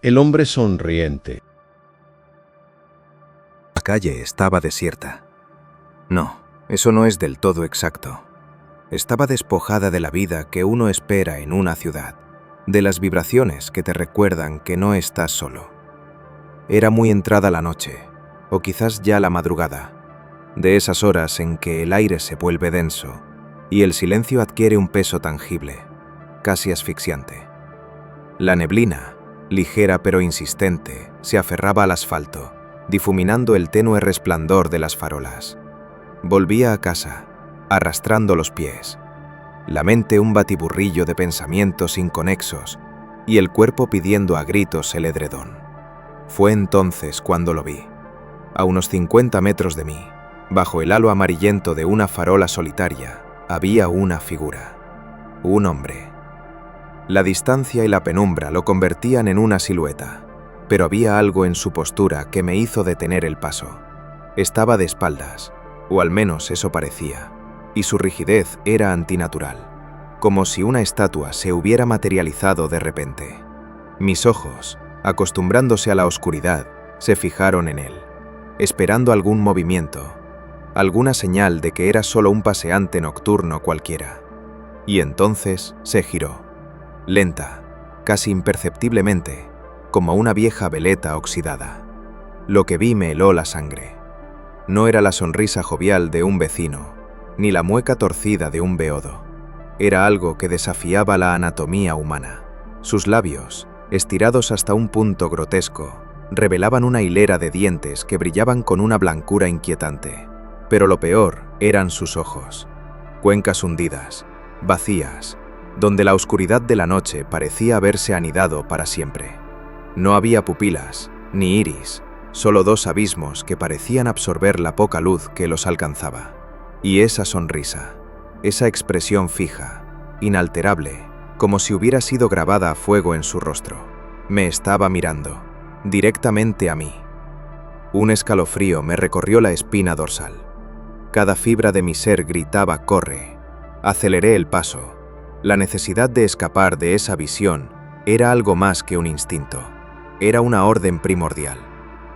El hombre sonriente. La calle estaba desierta. No, eso no es del todo exacto. Estaba despojada de la vida que uno espera en una ciudad, de las vibraciones que te recuerdan que no estás solo. Era muy entrada la noche, o quizás ya la madrugada, de esas horas en que el aire se vuelve denso y el silencio adquiere un peso tangible, casi asfixiante. La neblina, ligera pero insistente, se aferraba al asfalto, difuminando el tenue resplandor de las farolas. Volvía a casa, arrastrando los pies, la mente un batiburrillo de pensamientos inconexos y el cuerpo pidiendo a gritos el edredón. Fue entonces cuando lo vi, a unos 50 metros de mí, bajo el halo amarillento de una farola solitaria, había una figura, un hombre. La distancia y la penumbra lo convertían en una silueta, pero había algo en su postura que me hizo detener el paso. Estaba de espaldas, o al menos eso parecía, y su rigidez era antinatural, como si una estatua se hubiera materializado de repente. Mis ojos, acostumbrándose a la oscuridad, se fijaron en él, esperando algún movimiento, alguna señal de que era solo un paseante nocturno cualquiera. Y entonces se giró, lenta, casi imperceptiblemente, como una vieja veleta oxidada. Lo que vi me heló la sangre. No era la sonrisa jovial de un vecino, ni la mueca torcida de un beodo. Era algo que desafiaba la anatomía humana. Sus labios, estirados hasta un punto grotesco, revelaban una hilera de dientes que brillaban con una blancura inquietante. Pero lo peor eran sus ojos, cuencas hundidas, vacías, donde la oscuridad de la noche parecía haberse anidado para siempre. No había pupilas, ni iris, solo dos abismos que parecían absorber la poca luz que los alcanzaba. Y esa sonrisa, esa expresión fija, inalterable, como si hubiera sido grabada a fuego en su rostro, me estaba mirando, directamente a mí. Un escalofrío me recorrió la espina dorsal. Cada fibra de mi ser gritaba «corre». Aceleré el paso. La necesidad de escapar de esa visión era algo más que un instinto. Era una orden primordial.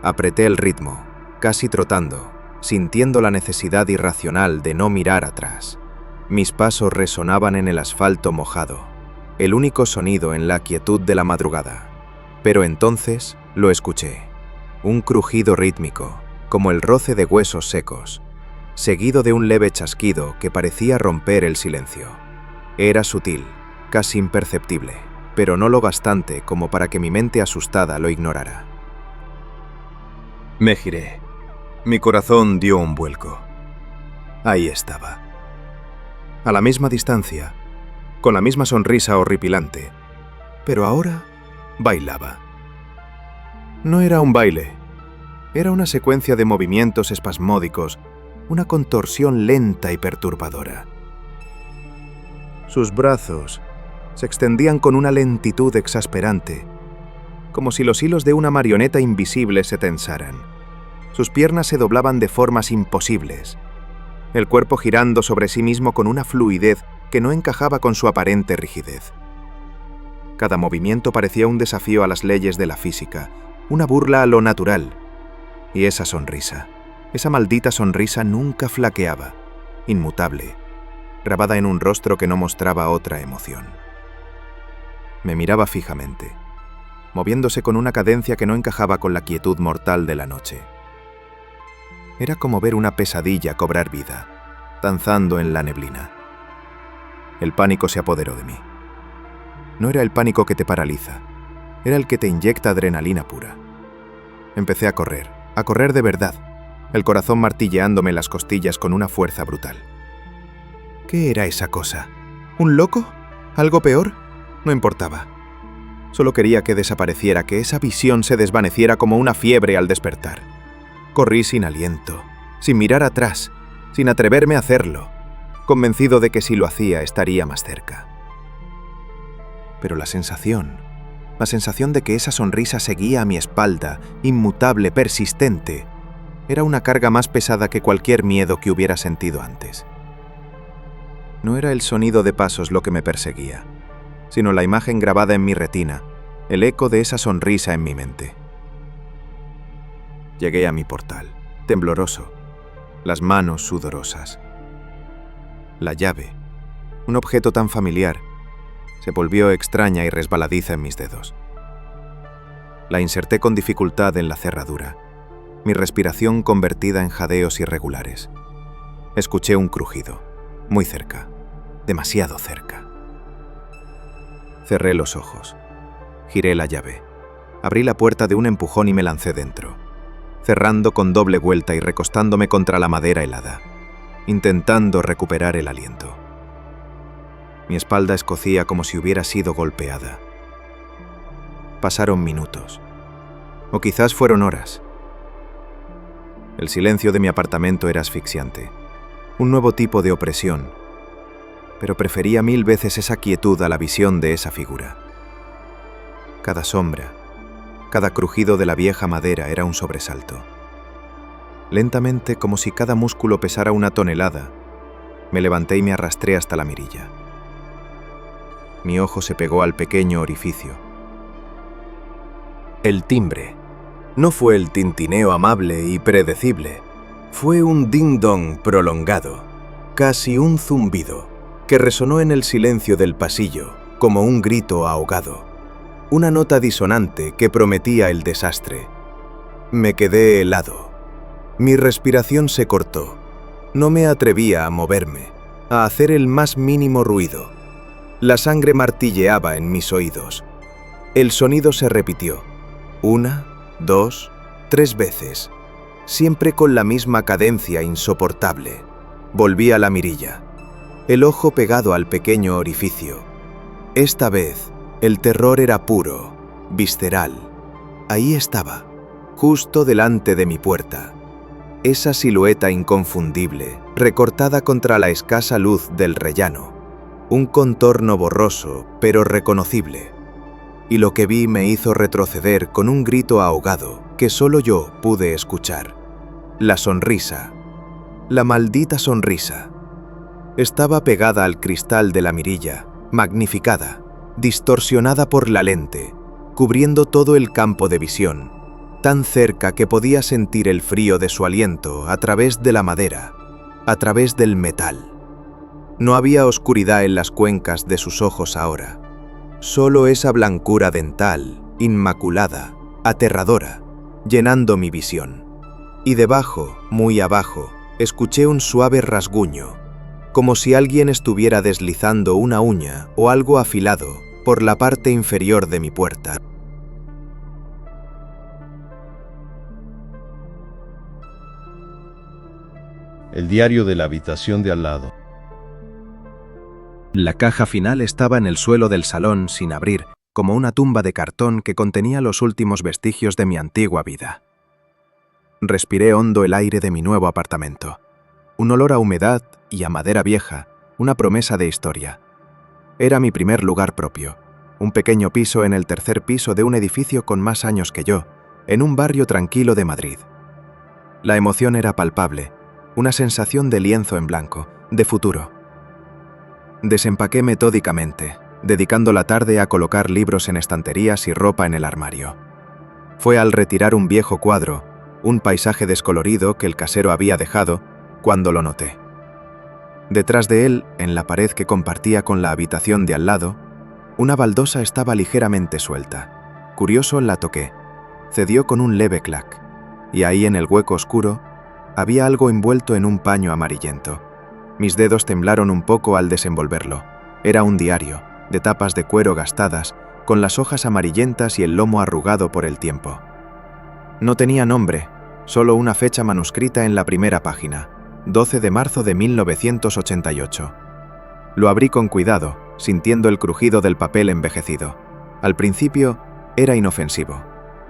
Apreté el ritmo, casi trotando, sintiendo la necesidad irracional de no mirar atrás. Mis pasos resonaban en el asfalto mojado, el único sonido en la quietud de la madrugada. Pero entonces lo escuché. Un crujido rítmico, como el roce de huesos secos, seguido de un leve chasquido que parecía romper el silencio. Era sutil, casi imperceptible, pero no lo bastante como para que mi mente asustada lo ignorara. Me giré. Mi corazón dio un vuelco. Ahí estaba. A la misma distancia, con la misma sonrisa horripilante, pero ahora bailaba. No era un baile, era una secuencia de movimientos espasmódicos, una contorsión lenta y perturbadora. Sus brazos se extendían con una lentitud exasperante, como si los hilos de una marioneta invisible se tensaran. Sus piernas se doblaban de formas imposibles, el cuerpo girando sobre sí mismo con una fluidez que no encajaba con su aparente rigidez. Cada movimiento parecía un desafío a las leyes de la física, una burla a lo natural. Y esa sonrisa, esa maldita sonrisa nunca flaqueaba, inmutable, grabada en un rostro que no mostraba otra emoción. Me miraba fijamente, moviéndose con una cadencia que no encajaba con la quietud mortal de la noche. Era como ver una pesadilla cobrar vida, danzando en la neblina. El pánico se apoderó de mí. No era el pánico que te paraliza, era el que te inyecta adrenalina pura. Empecé a correr de verdad, el corazón martilleándome las costillas con una fuerza brutal. ¿Qué era esa cosa? ¿Un loco? ¿Algo peor? No importaba. Solo quería que desapareciera, que esa visión se desvaneciera como una fiebre al despertar. Corrí sin aliento, sin mirar atrás, sin atreverme a hacerlo, convencido de que si lo hacía estaría más cerca. Pero la sensación de que esa sonrisa seguía a mi espalda, inmutable, persistente, era una carga más pesada que cualquier miedo que hubiera sentido antes. No era el sonido de pasos lo que me perseguía, sino la imagen grabada en mi retina, el eco de esa sonrisa en mi mente. Llegué a mi portal, tembloroso, las manos sudorosas. La llave, un objeto tan familiar, se volvió extraña y resbaladiza en mis dedos. La inserté con dificultad en la cerradura, mi respiración convertida en jadeos irregulares. Escuché un crujido, muy cerca, demasiado cerca. Cerré los ojos, giré la llave, abrí la puerta de un empujón y me lancé dentro, cerrando con doble vuelta y recostándome contra la madera helada, intentando recuperar el aliento. Mi espalda escocía como si hubiera sido golpeada. Pasaron minutos, o quizás fueron horas. El silencio de mi apartamento era asfixiante, un nuevo tipo de opresión, pero prefería 1000 veces esa quietud a la visión de esa figura. Cada sombra, cada crujido de la vieja madera era un sobresalto. Lentamente, como si cada músculo pesara 1 tonelada, me levanté y me arrastré hasta la mirilla. Mi ojo se pegó al pequeño orificio. El timbre no fue el tintineo amable y predecible, fue un ding-dong prolongado, casi un zumbido, que resonó en el silencio del pasillo como un grito ahogado, una nota disonante que prometía el desastre. Me quedé helado. Mi respiración se cortó. No me atrevía a moverme, a hacer el más mínimo ruido. La sangre martilleaba en mis oídos. El sonido se repitió, 1, 2, 3 veces, siempre con la misma cadencia insoportable. Volví a la mirilla, el ojo pegado al pequeño orificio. Esta vez, el terror era puro, visceral. Ahí estaba, justo delante de mi puerta. Esa silueta inconfundible, recortada contra la escasa luz del rellano. Un contorno borroso, pero reconocible. Y lo que vi me hizo retroceder con un grito ahogado que solo yo pude escuchar. La sonrisa. La maldita sonrisa. Estaba pegada al cristal de la mirilla, magnificada, distorsionada por la lente, cubriendo todo el campo de visión, tan cerca que podía sentir el frío de su aliento a través de la madera, a través del metal. No había oscuridad en las cuencas de sus ojos ahora, solo esa blancura dental, inmaculada, aterradora, llenando mi visión. Y debajo, muy abajo, escuché un suave rasguño, como si alguien estuviera deslizando una uña o algo afilado por la parte inferior de mi puerta. El diario de la habitación de al lado. La caja final estaba en el suelo del salón sin abrir, como una tumba de cartón que contenía los últimos vestigios de mi antigua vida. Respiré hondo el aire de mi nuevo apartamento. Un olor a humedad y a madera vieja, una promesa de historia. Era mi primer lugar propio, un pequeño piso en el 3er piso de un edificio con más años que yo, en un barrio tranquilo de Madrid. La emoción era palpable, una sensación de lienzo en blanco, de futuro. Desempaqué metódicamente, dedicando la tarde a colocar libros en estanterías y ropa en el armario. Fue al retirar un viejo cuadro, un paisaje descolorido que el casero había dejado, cuando lo noté. Detrás de él, en la pared que compartía con la habitación de al lado, una baldosa estaba ligeramente suelta. Curioso, la toqué. Cedió con un leve clac, y ahí en el hueco oscuro había algo envuelto en un paño amarillento. Mis dedos temblaron un poco al desenvolverlo. Era un diario, de tapas de cuero gastadas, con las hojas amarillentas y el lomo arrugado por el tiempo. No tenía nombre, solo una fecha manuscrita en la primera página, 12 de marzo de 1988. Lo abrí con cuidado, sintiendo el crujido del papel envejecido. Al principio, era inofensivo.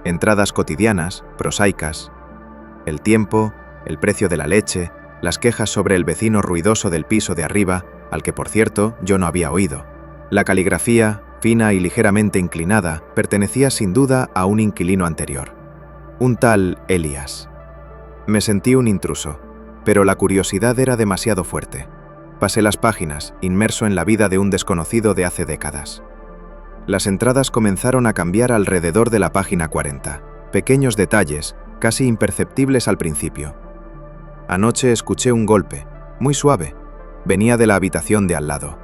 Entradas cotidianas, prosaicas. El tiempo, el precio de la leche, las quejas sobre el vecino ruidoso del piso de arriba, al que por cierto yo no había oído. La caligrafía, fina y ligeramente inclinada, pertenecía sin duda a un inquilino anterior. Un tal Elías. Me sentí un intruso, pero la curiosidad era demasiado fuerte. Pasé las páginas, inmerso en la vida de un desconocido de hace décadas. Las entradas comenzaron a cambiar alrededor de la página 40. Pequeños detalles, casi imperceptibles al principio. Anoche escuché un golpe, muy suave. Venía de la habitación de al lado.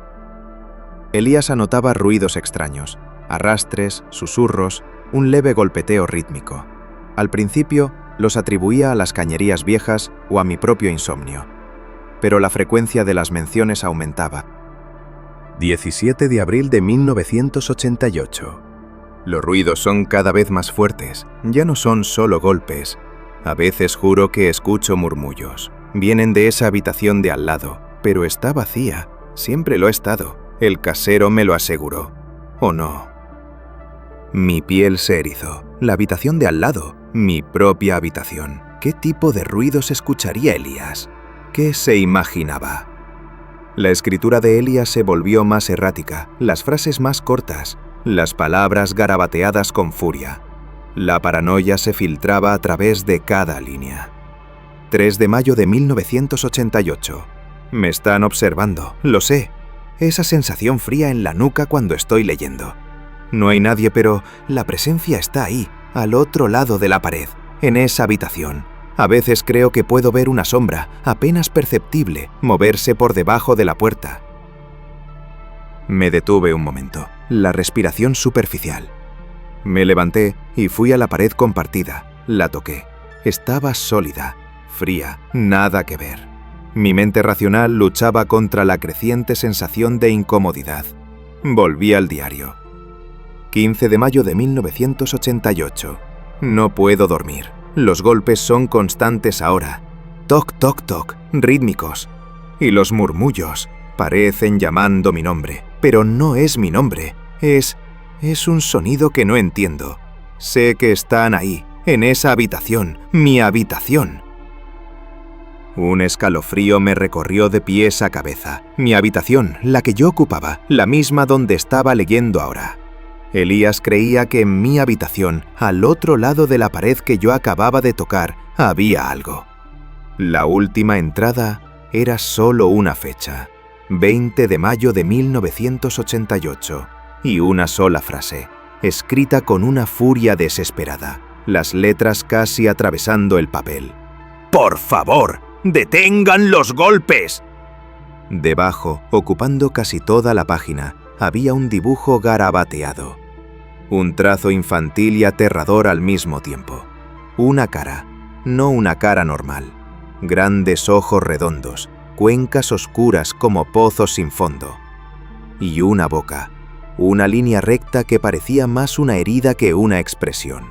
Elías anotaba ruidos extraños, arrastres, susurros, un leve golpeteo rítmico. Al principio los atribuía a las cañerías viejas o a mi propio insomnio. Pero la frecuencia de las menciones aumentaba. 17 de abril de 1988. Los ruidos son cada vez más fuertes, ya no son solo golpes. A veces juro que escucho murmullos. Vienen de esa habitación de al lado, pero está vacía. Siempre lo ha estado. El casero me lo aseguró. ¿O no? Mi piel se erizó. La habitación de al lado, mi propia habitación. ¿Qué tipo de ruidos escucharía Elías? ¿Qué se imaginaba? La escritura de Elías se volvió más errática, las frases más cortas, las palabras garabateadas con furia. La paranoia se filtraba a través de cada línea. 3 de mayo de 1988. Me están observando, lo sé. Esa sensación fría en la nuca cuando estoy leyendo. No hay nadie, pero la presencia está ahí, al otro lado de la pared, en esa habitación. A veces creo que puedo ver una sombra, apenas perceptible, moverse por debajo de la puerta. Me detuve un momento, la respiración superficial. Me levanté y fui a la pared compartida. La toqué. Estaba sólida, fría, nada que ver. Mi mente racional luchaba contra la creciente sensación de incomodidad. Volví al diario. 15 de mayo de 1988. No puedo dormir. Los golpes son constantes ahora. Toc, toc, toc, rítmicos. Y los murmullos parecen llamando mi nombre. Pero no es mi nombre. Es un sonido que no entiendo. Sé que están ahí, en esa habitación, mi habitación. Un escalofrío me recorrió de pies a cabeza. Mi habitación, la que yo ocupaba, la misma donde estaba leyendo ahora. Elías creía que en mi habitación, al otro lado de la pared que yo acababa de tocar, había algo. La última entrada era solo una fecha, 20 de mayo de 1988, y una sola frase, escrita con una furia desesperada, las letras casi atravesando el papel. ¡Por favor, detengan los golpes! Debajo, ocupando casi toda la página, había un dibujo garabateado. Un trazo infantil y aterrador al mismo tiempo. Una cara, no una cara normal. Grandes ojos redondos, cuencas oscuras como pozos sin fondo. Y una boca, una línea recta que parecía más una herida que una expresión.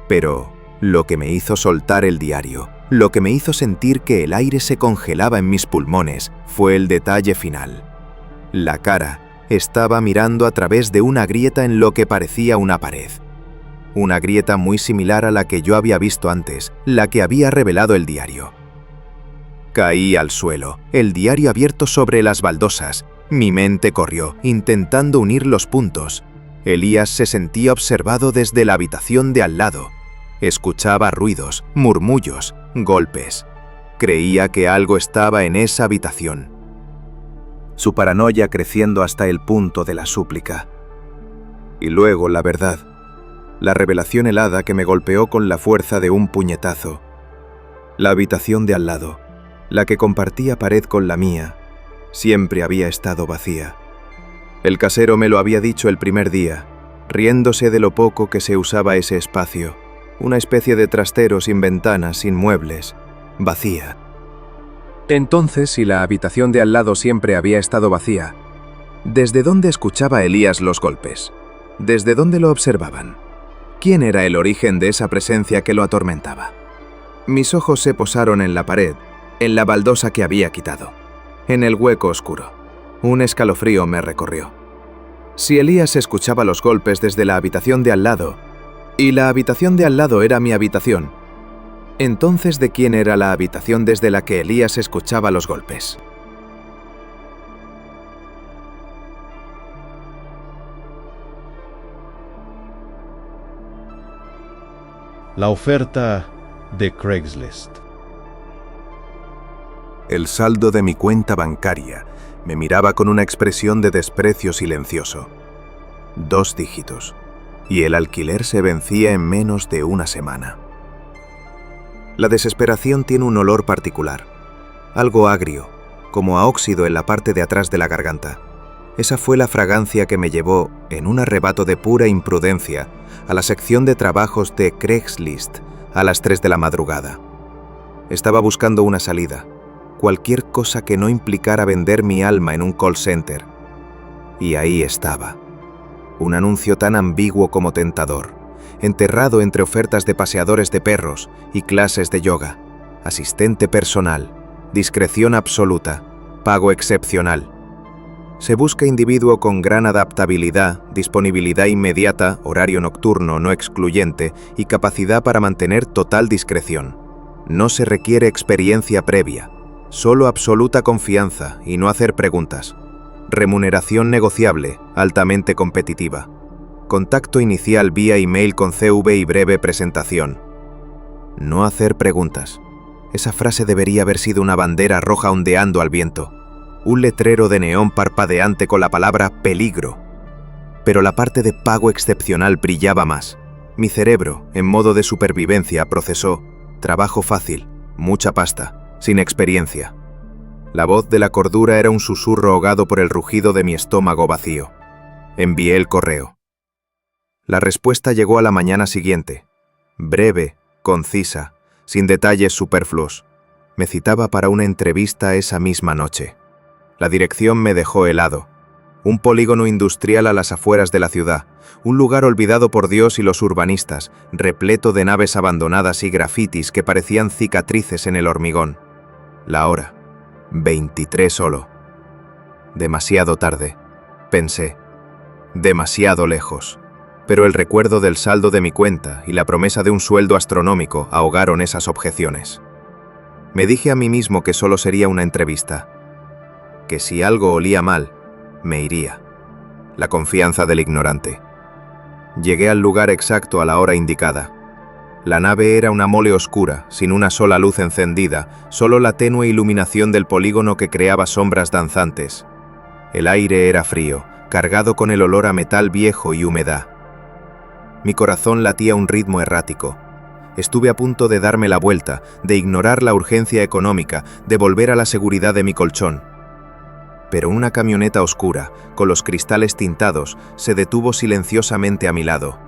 Pero lo que me hizo soltar el diario, lo que me hizo sentir que el aire se congelaba en mis pulmones, fue el detalle final. La cara estaba mirando a través de una grieta en lo que parecía una pared. Una grieta muy similar a la que yo había visto antes, la que había revelado el diario. Caí al suelo, el diario abierto sobre las baldosas. Mi mente corrió, intentando unir los puntos. Elías se sentía observado desde la habitación de al lado. Escuchaba ruidos, murmullos, golpes. Creía que algo estaba en esa habitación. Su paranoia creciendo hasta el punto de la súplica. Y luego la verdad, la revelación helada que me golpeó con la fuerza de un puñetazo. La habitación de al lado, la que compartía pared con la mía, siempre había estado vacía. El casero me lo había dicho el primer día, riéndose de lo poco que se usaba ese espacio, una especie de trastero sin ventanas, sin muebles, vacía. Entonces, si la habitación de al lado siempre había estado vacía, ¿desde dónde escuchaba Elías los golpes? ¿Desde dónde lo observaban? ¿Quién era el origen de esa presencia que lo atormentaba? Mis ojos se posaron en la pared, en la baldosa que había quitado, en el hueco oscuro. Un escalofrío me recorrió. Si Elías escuchaba los golpes desde la habitación de al lado, y la habitación de al lado era mi habitación, entonces, ¿de quién era la habitación desde la que Elías escuchaba los golpes? La oferta de Craigslist. El saldo de mi cuenta bancaria me miraba con una expresión de desprecio silencioso. 2 dígitos, y el alquiler se vencía en menos de una semana. La desesperación tiene un olor particular, algo agrio, como a óxido en la parte de atrás de la garganta. Esa fue la fragancia que me llevó, en un arrebato de pura imprudencia, a la sección de trabajos de Craigslist a las 3 de la madrugada. Estaba buscando una salida, cualquier cosa que no implicara vender mi alma en un call center. Y ahí estaba, un anuncio tan ambiguo como tentador, enterrado entre ofertas de paseadores de perros y clases de yoga, asistente personal, discreción absoluta, pago excepcional. Se busca individuo con gran adaptabilidad, disponibilidad inmediata, horario nocturno no excluyente y capacidad para mantener total discreción. No se requiere experiencia previa, solo absoluta confianza y no hacer preguntas. Remuneración negociable, altamente competitiva. Contacto inicial vía email con CV y breve presentación. No hacer preguntas. Esa frase debería haber sido una bandera roja ondeando al viento. Un letrero de neón parpadeante con la palabra peligro. Pero la parte de pago excepcional brillaba más. Mi cerebro, en modo de supervivencia, procesó: trabajo fácil, mucha pasta, sin experiencia. La voz de la cordura era un susurro ahogado por el rugido de mi estómago vacío. Envié el correo. La respuesta llegó a la mañana siguiente. Breve, concisa, sin detalles superfluos. Me citaba para una entrevista esa misma noche. La dirección me dejó helado. Un polígono industrial a las afueras de la ciudad, un lugar olvidado por Dios y los urbanistas, repleto de naves abandonadas y grafitis que parecían cicatrices en el hormigón. La hora, 23 solo. Demasiado tarde, pensé. Demasiado lejos. Pero el recuerdo del saldo de mi cuenta y la promesa de un sueldo astronómico ahogaron esas objeciones. Me dije a mí mismo que solo sería una entrevista, que si algo olía mal, me iría. La confianza del ignorante. Llegué al lugar exacto a la hora indicada. La nave era una mole oscura, sin una sola luz encendida, solo la tenue iluminación del polígono que creaba sombras danzantes. El aire era frío, cargado con el olor a metal viejo y humedad. Mi corazón latía a un ritmo errático. Estuve a punto de darme la vuelta, de ignorar la urgencia económica, de volver a la seguridad de mi colchón. Pero una camioneta oscura, con los cristales tintados, se detuvo silenciosamente a mi lado.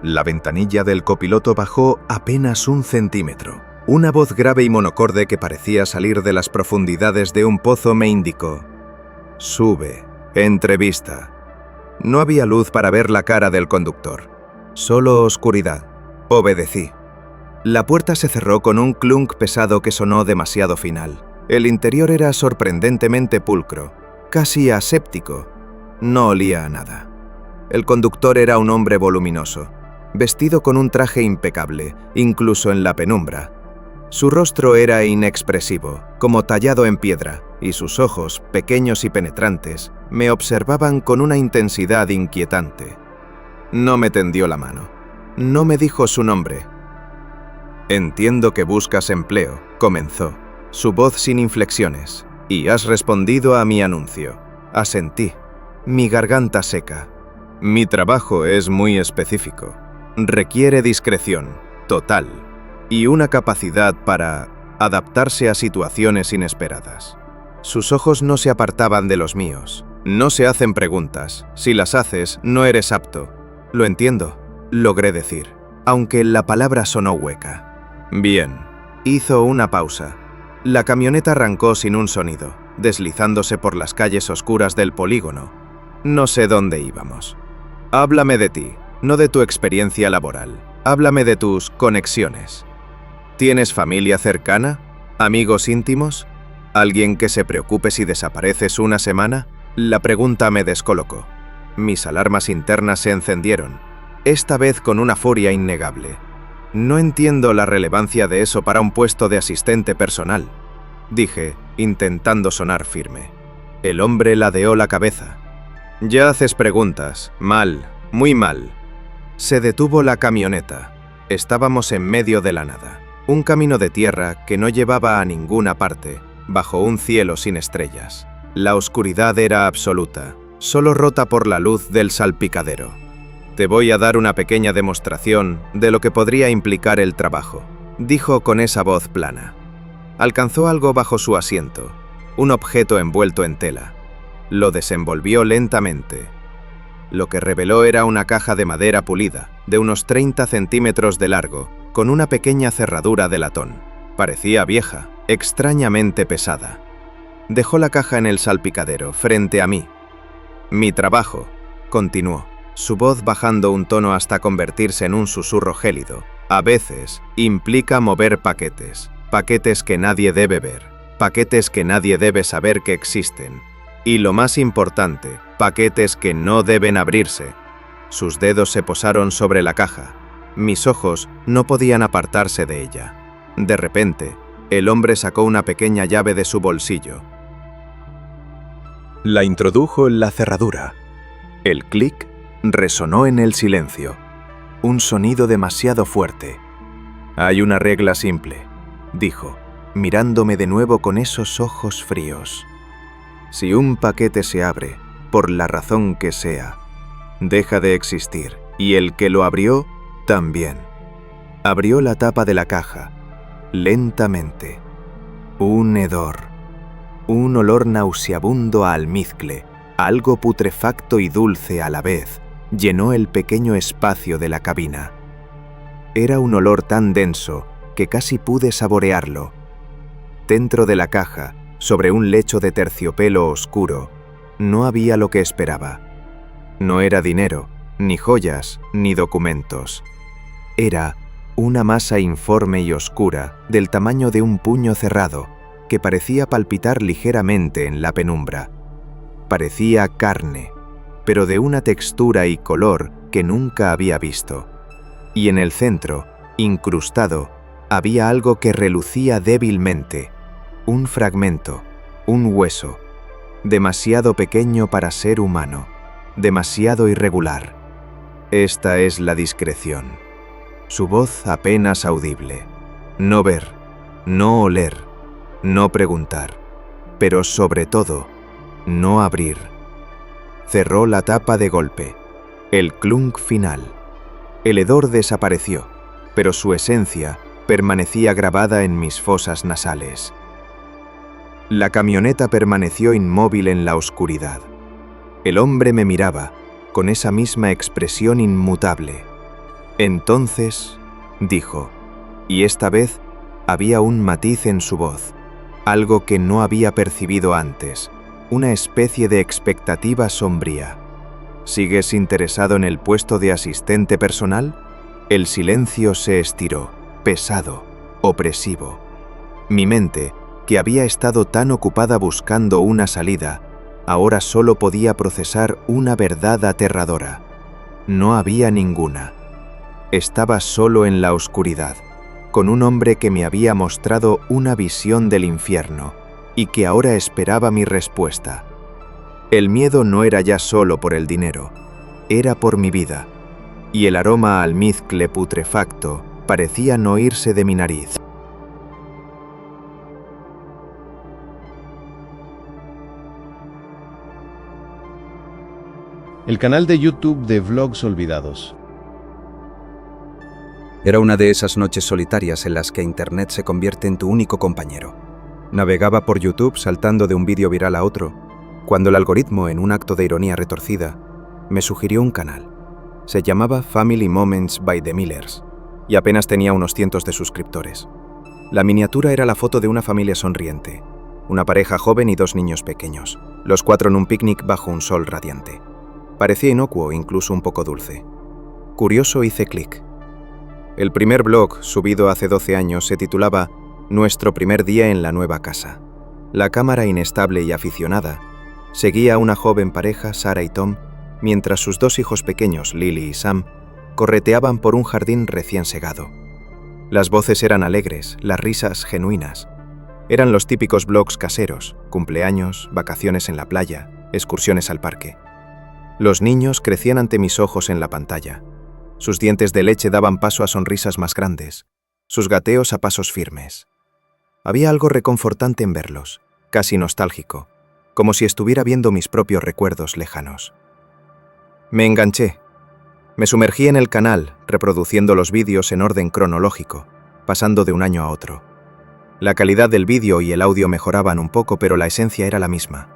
La ventanilla del copiloto bajó apenas 1 centímetro. Una voz grave y monocorde que parecía salir de las profundidades de un pozo me indicó: «Sube, entrevista». No había luz para ver la cara del conductor. Solo oscuridad. Obedecí. La puerta se cerró con un clunk pesado que sonó demasiado final. El interior era sorprendentemente pulcro, casi aséptico. No olía a nada. El conductor era un hombre voluminoso, vestido con un traje impecable, incluso en la penumbra. Su rostro era inexpresivo, como tallado en piedra, y sus ojos, pequeños y penetrantes, me observaban con una intensidad inquietante. No me tendió la mano. No me dijo su nombre. «Entiendo que buscas empleo», comenzó, su voz sin inflexiones, «y has respondido a mi anuncio». Asentí, mi garganta seca. «Mi trabajo es muy específico. Requiere discreción, total, y una capacidad para adaptarse a situaciones inesperadas». Sus ojos no se apartaban de los míos. «No se hacen preguntas. Si las haces, no eres apto». «Lo entiendo», logré decir, aunque la palabra sonó hueca. «Bien». Hizo una pausa. La camioneta arrancó sin un sonido, deslizándose por las calles oscuras del polígono. No sé dónde íbamos. «Háblame de ti, no de tu experiencia laboral. Háblame de tus conexiones. ¿Tienes familia cercana? ¿Amigos íntimos? ¿Alguien que se preocupe si desapareces una semana?» La pregunta me descolocó. Mis alarmas internas se encendieron, esta vez con una furia innegable. «No entiendo la relevancia de eso para un puesto de asistente personal», dije, intentando sonar firme. El hombre ladeó la cabeza. «Ya haces preguntas. Mal, muy mal». Se detuvo la camioneta. Estábamos en medio de la nada. Un camino de tierra que no llevaba a ninguna parte, bajo un cielo sin estrellas. La oscuridad era absoluta. solo rota por la luz del salpicadero. Te voy a dar una pequeña demostración de lo que podría implicar el trabajo, dijo con esa voz plana. Alcanzó algo bajo su asiento, un objeto envuelto en tela. Lo desenvolvió lentamente. Lo que reveló era una caja de madera pulida, de unos 30 centímetros de largo, con una pequeña cerradura de latón. Parecía vieja, extrañamente pesada. Dejó la caja en el salpicadero, frente a mí. Mi trabajo, continuó, su voz bajando un tono hasta convertirse en un susurro gélido, a veces implica mover paquetes, paquetes que nadie debe ver, paquetes que nadie debe saber que existen. Y lo más importante, paquetes que no deben abrirse. Sus dedos se posaron sobre la caja. Mis ojos no podían apartarse de ella. De repente, el hombre sacó una pequeña llave de su bolsillo. La introdujo en la cerradura. El clic resonó en el silencio. Un sonido demasiado fuerte. «Hay una regla simple», dijo, mirándome de nuevo con esos ojos fríos. Si un paquete se abre, por la razón que sea, deja de existir, y el que lo abrió, también. Abrió la tapa de la caja, lentamente. Un hedor, un olor nauseabundo a almizcle, algo putrefacto y dulce a la vez, llenó el pequeño espacio de la cabina. Era un olor tan denso que casi pude saborearlo. Dentro de la caja, sobre un lecho de terciopelo oscuro, no había lo que esperaba. No era dinero, ni joyas, ni documentos. Era una masa informe y oscura del tamaño de un puño cerrado que parecía palpitar ligeramente en la penumbra. Parecía carne, pero de una textura y color que nunca había visto. Y en el centro, incrustado, había algo que relucía débilmente. Un fragmento, un hueso, demasiado pequeño para ser humano, demasiado irregular. Esta es la discreción. Su voz apenas audible. No ver, no oler, no preguntar, pero sobre todo, no abrir. Cerró la tapa de golpe. El clunk final. El hedor desapareció, pero su esencia permanecía grabada en mis fosas nasales. La camioneta permaneció inmóvil en la oscuridad. El hombre me miraba, con esa misma expresión inmutable. Entonces, dijo, y esta vez había un matiz en su voz, algo que no había percibido antes, una especie de expectativa sombría. ¿Sigues interesado en el puesto de asistente personal? El silencio se estiró, pesado, opresivo. Mi mente, que había estado tan ocupada buscando una salida, ahora solo podía procesar una verdad aterradora. No había ninguna. Estaba solo en la oscuridad, con un hombre que me había mostrado una visión del infierno y que ahora esperaba mi respuesta. El miedo no era ya solo por el dinero, era por mi vida, y el aroma a almizcle putrefacto parecía no irse de mi nariz. El canal de YouTube de Vlogs Olvidados. Era una de esas noches solitarias en las que Internet se convierte en tu único compañero. Navegaba por YouTube saltando de un vídeo viral a otro, cuando el algoritmo, en un acto de ironía retorcida, me sugirió un canal. Se llamaba Family Moments by the Millers, y apenas tenía unos cientos de suscriptores. La miniatura era la foto de una familia sonriente, una pareja joven y 2 niños pequeños, los 4 en un picnic bajo un sol radiante. Parecía inocuo, incluso un poco dulce. Curioso, hice clic. El primer blog, subido hace 12 años, se titulaba Nuestro primer día en la nueva casa. La cámara inestable y aficionada seguía a una joven pareja, Sarah y Tom, mientras sus 2 hijos pequeños, Lily y Sam, correteaban por un jardín recién segado. Las voces eran alegres, las risas genuinas. Eran los típicos blogs caseros, cumpleaños, vacaciones en la playa, excursiones al parque. Los niños crecían ante mis ojos en la pantalla. Sus dientes de leche daban paso a sonrisas más grandes, sus gateos a pasos firmes. Había algo reconfortante en verlos, casi nostálgico, como si estuviera viendo mis propios recuerdos lejanos. Me enganché. Me sumergí en el canal, reproduciendo los vídeos en orden cronológico, pasando de un año a otro. La calidad del vídeo y el audio mejoraban un poco, pero la esencia era la misma.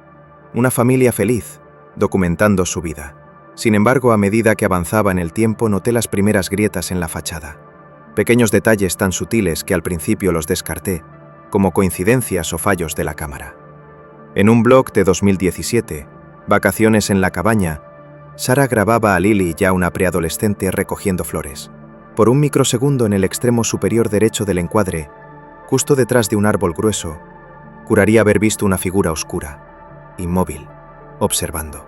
Una familia feliz, documentando su vida. Sin embargo, a medida que avanzaba en el tiempo, noté las primeras grietas en la fachada. Pequeños detalles tan sutiles que al principio los descarté, como coincidencias o fallos de la cámara. En un blog de 2017, Vacaciones en la cabaña, Sara grababa a Lily, ya una preadolescente, recogiendo flores. Por un microsegundo en el extremo superior derecho del encuadre, justo detrás de un árbol grueso, juraría haber visto una figura oscura, inmóvil, observando.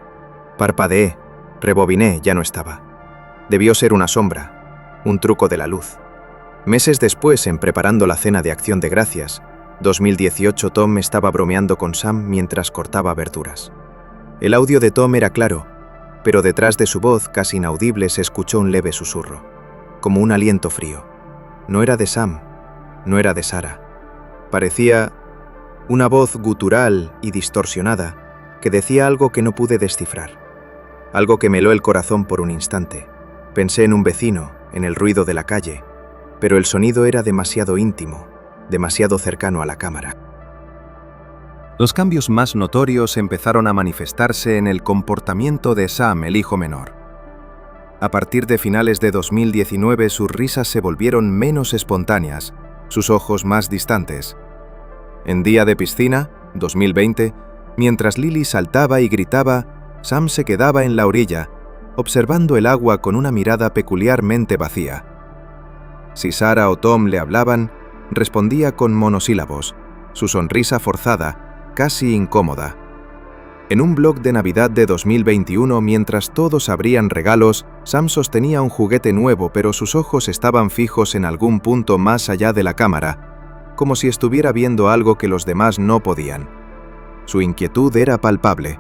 Parpadeé, rebobiné, ya no estaba. Debió ser una sombra, un truco de la luz. Meses después, en Preparando la cena de Acción de Gracias, 2018, Tom estaba bromeando con Sam mientras cortaba verduras. El audio de Tom era claro, pero detrás de su voz, casi inaudible, se escuchó un leve susurro, como un aliento frío. No era de Sam, no era de Sara. Parecía una voz gutural y distorsionada que decía algo que no pude descifrar. Algo que me heló el corazón por un instante. Pensé en un vecino, en el ruido de la calle, pero el sonido era demasiado íntimo, demasiado cercano a la cámara. Los cambios más notorios empezaron a manifestarse en el comportamiento de Sam, el hijo menor. A partir de finales de 2019, sus risas se volvieron menos espontáneas, sus ojos más distantes. En Día de Piscina, 2020, mientras Lily saltaba y gritaba, Sam se quedaba en la orilla, observando el agua con una mirada peculiarmente vacía. Si Sara o Tom le hablaban, respondía con monosílabos, su sonrisa forzada, casi incómoda. En un blog de Navidad de 2021, mientras todos abrían regalos, Sam sostenía un juguete nuevo, pero sus ojos estaban fijos en algún punto más allá de la cámara, como si estuviera viendo algo que los demás no podían. Su inquietud era palpable.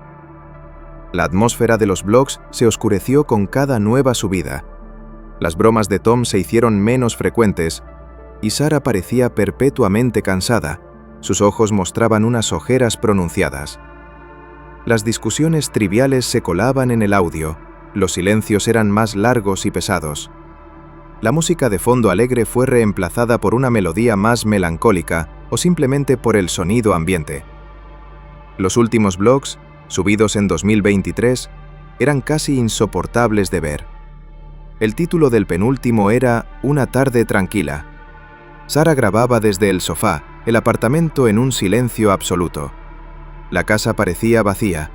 La atmósfera de los blogs se oscureció con cada nueva subida. Las bromas de Tom se hicieron menos frecuentes, y Sara parecía perpetuamente cansada. Sus ojos mostraban unas ojeras pronunciadas. Las discusiones triviales se colaban en el audio, los silencios eran más largos y pesados. La música de fondo alegre fue reemplazada por una melodía más melancólica o simplemente por el sonido ambiente. Los últimos blogs, subidos en 2023, eran casi insoportables de ver. El título del penúltimo era Una tarde tranquila. Sara grababa desde el sofá, el apartamento en un silencio absoluto. La casa parecía vacía,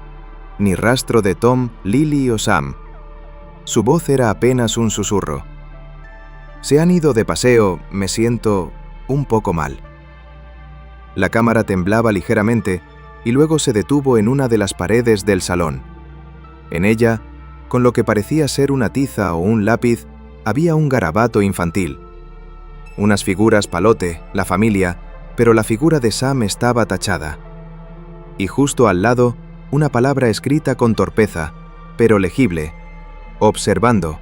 ni rastro de Tom, Lily o Sam. Su voz era apenas un susurro. Se han ido de paseo, me siento un poco mal. La cámara temblaba ligeramente y luego se detuvo en una de las paredes del salón. En ella, con lo que parecía ser una tiza o un lápiz, había un garabato infantil. Unas figuras palote, la familia, pero la figura de Sam estaba tachada. Y justo al lado, una palabra escrita con torpeza, pero legible: observando.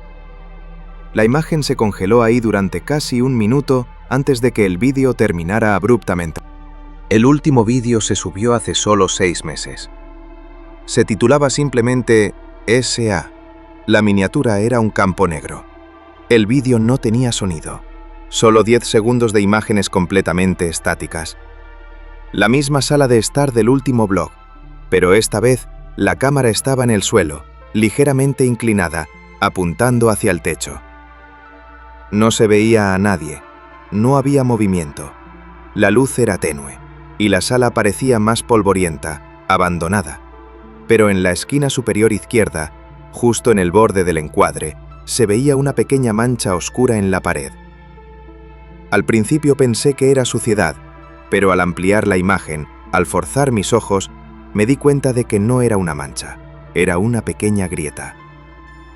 La imagen se congeló ahí durante casi un minuto antes de que el vídeo terminara abruptamente. El último vídeo se subió hace solo 6 meses. Se titulaba simplemente S.A. La miniatura era un campo negro. El vídeo no tenía sonido. Solo 10 segundos de imágenes completamente estáticas. La misma sala de estar del último blog, pero esta vez la cámara estaba en el suelo, ligeramente inclinada, apuntando hacia el techo. No se veía a nadie, no había movimiento. La luz era tenue, y la sala parecía más polvorienta, abandonada. Pero en la esquina superior izquierda, justo en el borde del encuadre, se veía una pequeña mancha oscura en la pared. Al principio pensé que era suciedad, pero al ampliar la imagen, al forzar mis ojos, me di cuenta de que no era una mancha, era una pequeña grieta.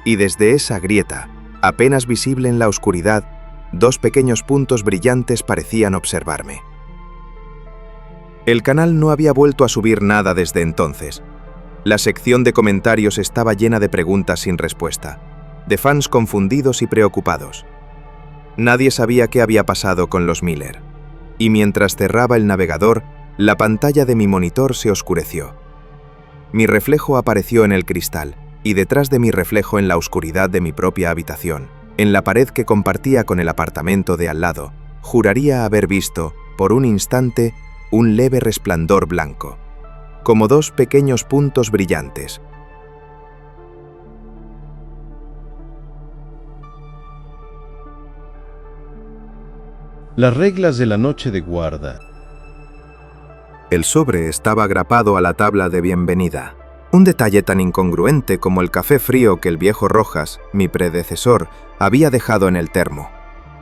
Y desde esa grieta, apenas visible en la oscuridad, 2 pequeños puntos brillantes parecían observarme. El canal no había vuelto a subir nada desde entonces. La sección de comentarios estaba llena de preguntas sin respuesta, de fans confundidos y preocupados. Nadie sabía qué había pasado con los Miller. Y mientras cerraba el navegador, la pantalla de mi monitor se oscureció. Mi reflejo apareció en el cristal, y detrás de mi reflejo en la oscuridad de mi propia habitación, en la pared que compartía con el apartamento de al lado, juraría haber visto, por un instante, un leve resplandor blanco, como dos pequeños puntos brillantes. Las reglas de la noche de guarda. El sobre estaba agrapado a la tabla de bienvenida. Un detalle tan incongruente como el café frío que el viejo Rojas, mi predecesor, había dejado en el termo.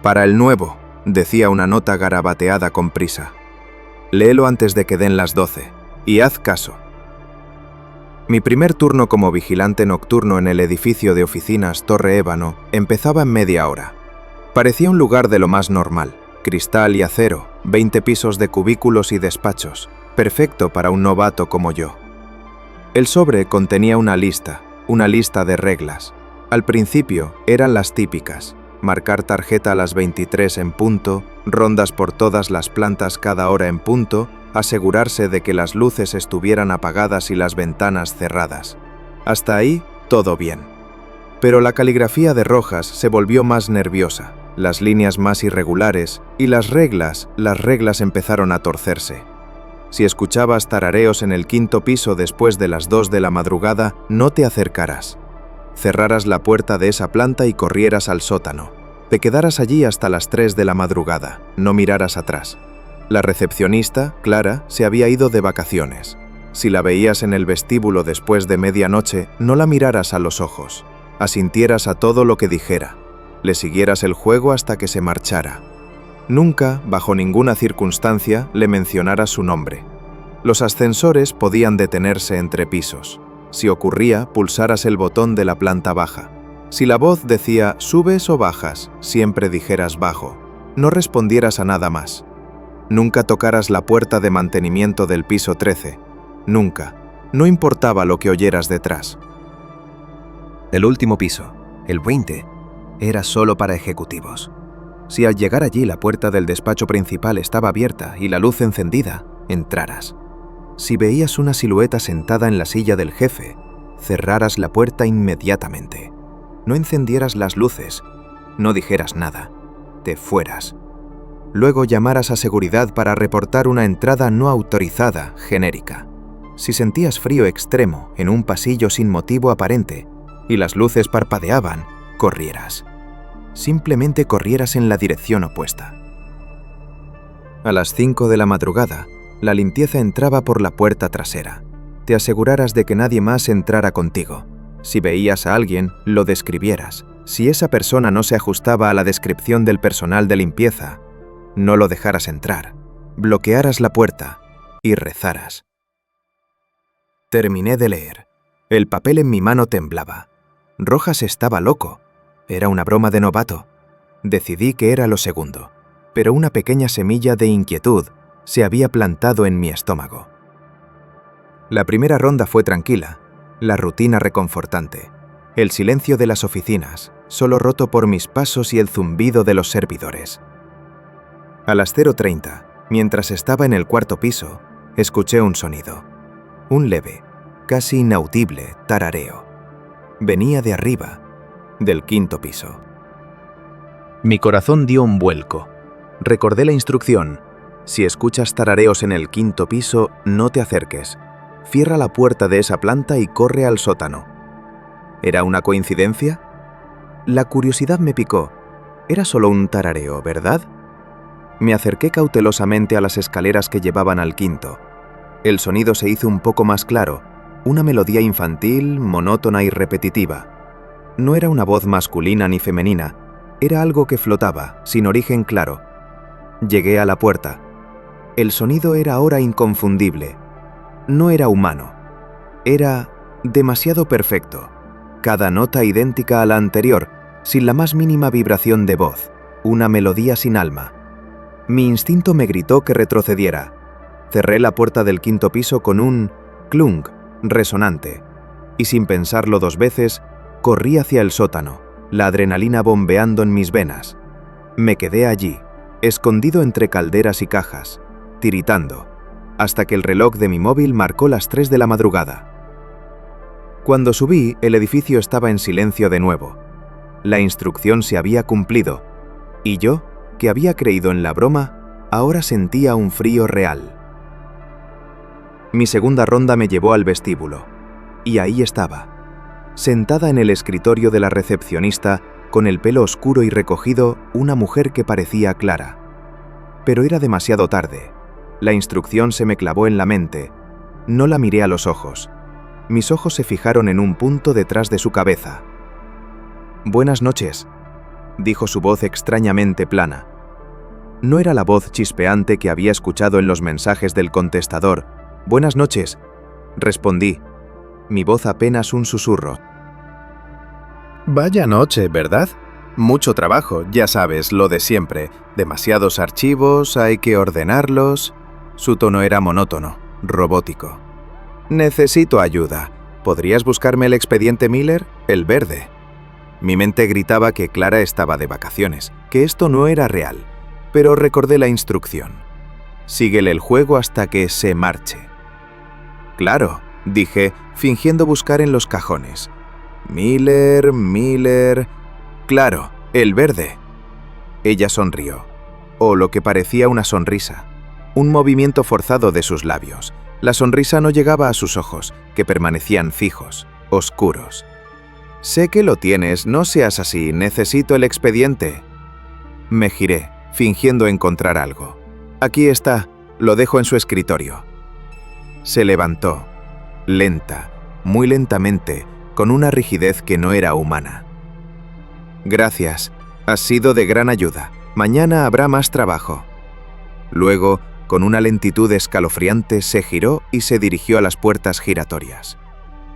«Para el nuevo», decía una nota garabateada con prisa. «Léelo antes de que den las 12, y haz caso». Mi primer turno como vigilante nocturno en el edificio de oficinas Torre Ébano empezaba en media hora. Parecía un lugar de lo más normal. Cristal y acero, 20 pisos de cubículos y despachos, perfecto para un novato como yo. El sobre contenía una lista de reglas. Al principio eran las típicas: marcar tarjeta a las 23 en punto, rondas por todas las plantas cada hora en punto, asegurarse de que las luces estuvieran apagadas y las ventanas cerradas. Hasta ahí, todo bien. Pero la caligrafía de Rojas se volvió más nerviosa, las líneas más irregulares, y las reglas empezaron a torcerse. Si escuchabas tarareos en el 5º piso después de las 2 de la madrugada, no te acercaras. Cerraras la puerta de esa planta y corrieras al sótano. Te quedaras allí hasta las 3 de la madrugada, no miraras atrás. La recepcionista, Clara, se había ido de vacaciones. Si la veías en el vestíbulo después de medianoche, no la miraras a los ojos. Asintieras a todo lo que dijera. Le siguieras el juego hasta que se marchara. Nunca, bajo ninguna circunstancia, le mencionaras su nombre. Los ascensores podían detenerse entre pisos. Si ocurría, pulsaras el botón de la planta baja. Si la voz decía «¿subes o bajas?», siempre dijeras «bajo». No respondieras a nada más. Nunca tocaras la puerta de mantenimiento del piso 13. Nunca. No importaba lo que oyeras detrás. El último piso, el 20, era solo para ejecutivos. Si al llegar allí la puerta del despacho principal estaba abierta y la luz encendida, entraras. Si veías una silueta sentada en la silla del jefe, cerraras la puerta inmediatamente. No encendieras las luces, no dijeras nada, te fueras. Luego llamaras a seguridad para reportar una entrada no autorizada, genérica. Si sentías frío extremo en un pasillo sin motivo aparente y las luces parpadeaban, corrieras. Simplemente corrieras en la dirección opuesta. A las 5 de la madrugada, la limpieza entraba por la puerta trasera. Te aseguraras de que nadie más entrara contigo. Si veías a alguien, lo describieras. Si esa persona no se ajustaba a la descripción del personal de limpieza, no lo dejaras entrar. Bloquearas la puerta y rezaras. Terminé de leer. El papel en mi mano temblaba. Rojas estaba loco. Era una broma de novato. Decidí que era lo segundo, pero una pequeña semilla de inquietud se había plantado en mi estómago. La primera ronda fue tranquila, la rutina reconfortante, el silencio de las oficinas, solo roto por mis pasos y el zumbido de los servidores. A las 0:30, mientras estaba en el 4º piso, escuché un sonido. Un leve, casi inaudible tarareo. Venía de arriba, del 5º piso. Mi corazón dio un vuelco. Recordé la instrucción: si escuchas tarareos en el 5º piso, no te acerques. Cierra la puerta de esa planta y corre al sótano. ¿Era una coincidencia? La curiosidad me picó. Era solo un tarareo, ¿verdad? Me acerqué cautelosamente a las escaleras que llevaban al 5º. El sonido se hizo un poco más claro, una melodía infantil, monótona y repetitiva. No era una voz masculina ni femenina, era algo que flotaba, sin origen claro. Llegué a la puerta. El sonido era ahora inconfundible. No era humano. Era demasiado perfecto. Cada nota idéntica a la anterior, sin la más mínima vibración de voz. Una melodía sin alma. Mi instinto me gritó que retrocediera. Cerré la puerta del 5º piso con un clunk resonante, y sin pensarlo 2 veces, corrí hacia el sótano, la adrenalina bombeando en mis venas. Me quedé allí, escondido entre calderas y cajas, tiritando, hasta que el reloj de mi móvil marcó las 3 de la madrugada. Cuando subí, el edificio estaba en silencio de nuevo. La instrucción se había cumplido, y yo, que había creído en la broma, ahora sentía un frío real. Mi segunda ronda me llevó al vestíbulo, y ahí estaba, sentada en el escritorio de la recepcionista, con el pelo oscuro y recogido, una mujer que parecía Clara. Pero era demasiado tarde. La instrucción se me clavó en la mente. No la miré a los ojos. Mis ojos se fijaron en un punto detrás de su cabeza. «Buenas noches», dijo su voz extrañamente plana. No era la voz chispeante que había escuchado en los mensajes del contestador. «Buenas noches», respondí, mi voz apenas un susurro. Vaya noche, ¿verdad? Mucho trabajo, ya sabes, lo de siempre. Demasiados archivos, hay que ordenarlos. Su tono era monótono, robótico. Necesito ayuda. ¿Podrías buscarme el expediente Miller? El verde. Mi mente gritaba que Clara estaba de vacaciones, que esto no era real, pero recordé la instrucción. Síguele el juego hasta que se marche. Claro, dije, fingiendo buscar en los cajones. Miller... Claro, el verde. Ella sonrió, o lo que parecía una sonrisa, un movimiento forzado de sus labios. La sonrisa no llegaba a sus ojos, que permanecían fijos, oscuros. Sé que lo tienes, no seas así, necesito el expediente. Me giré, fingiendo encontrar algo. Aquí está, lo dejo en su escritorio. Se levantó, lenta, muy lentamente, con una rigidez que no era humana. Gracias, has sido de gran ayuda. Mañana habrá más trabajo. Luego, con una lentitud escalofriante, se giró y se dirigió a las puertas giratorias,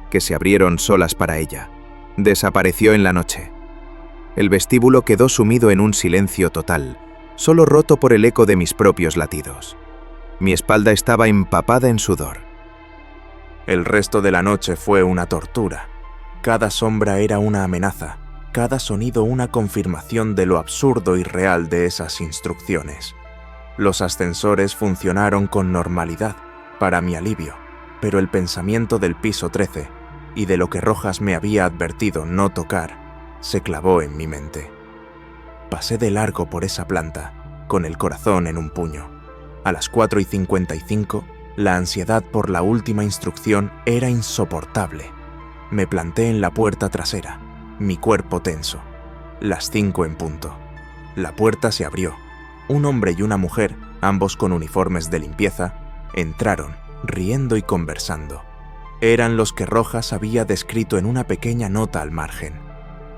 que se abrieron solas para ella. Desapareció en la noche. El vestíbulo quedó sumido en un silencio total, solo roto por el eco de mis propios latidos. Mi espalda estaba empapada en sudor. El resto de la noche fue una tortura. Cada sombra era una amenaza, cada sonido una confirmación de lo absurdo y real de esas instrucciones. Los ascensores funcionaron con normalidad, para mi alivio, pero el pensamiento del piso 13 y de lo que Rojas me había advertido no tocar, se clavó en mi mente. Pasé de largo por esa planta, con el corazón en un puño. A las 4:55, la ansiedad por la última instrucción era insoportable. Me planté en la puerta trasera, mi cuerpo tenso. Las 5 en punto. La puerta se abrió. Un hombre y una mujer, ambos con uniformes de limpieza, entraron, riendo y conversando. Eran los que Rojas había descrito en una pequeña nota al margen.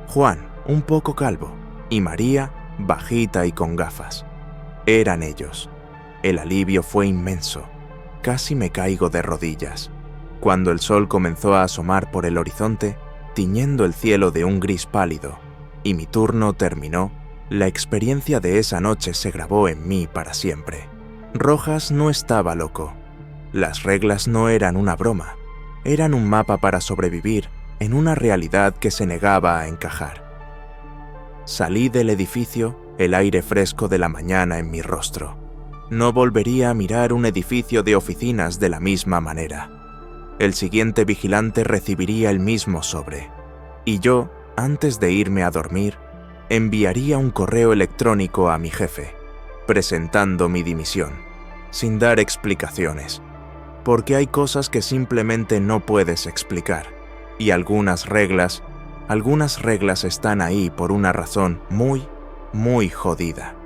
Juan, un poco calvo, y María, bajita y con gafas. Eran ellos. El alivio fue inmenso. Casi me caigo de rodillas. Cuando el sol comenzó a asomar por el horizonte, tiñendo el cielo de un gris pálido, y mi turno terminó, la experiencia de esa noche se grabó en mí para siempre. Rojas no estaba loco. Las reglas no eran una broma. Eran un mapa para sobrevivir en una realidad que se negaba a encajar. Salí del edificio, el aire fresco de la mañana en mi rostro. No volvería a mirar un edificio de oficinas de la misma manera. El siguiente vigilante recibiría el mismo sobre. Y yo, antes de irme a dormir, enviaría un correo electrónico a mi jefe, presentando mi dimisión, sin dar explicaciones. Porque hay cosas que simplemente no puedes explicar. Y algunas reglas están ahí por una razón muy, muy jodida.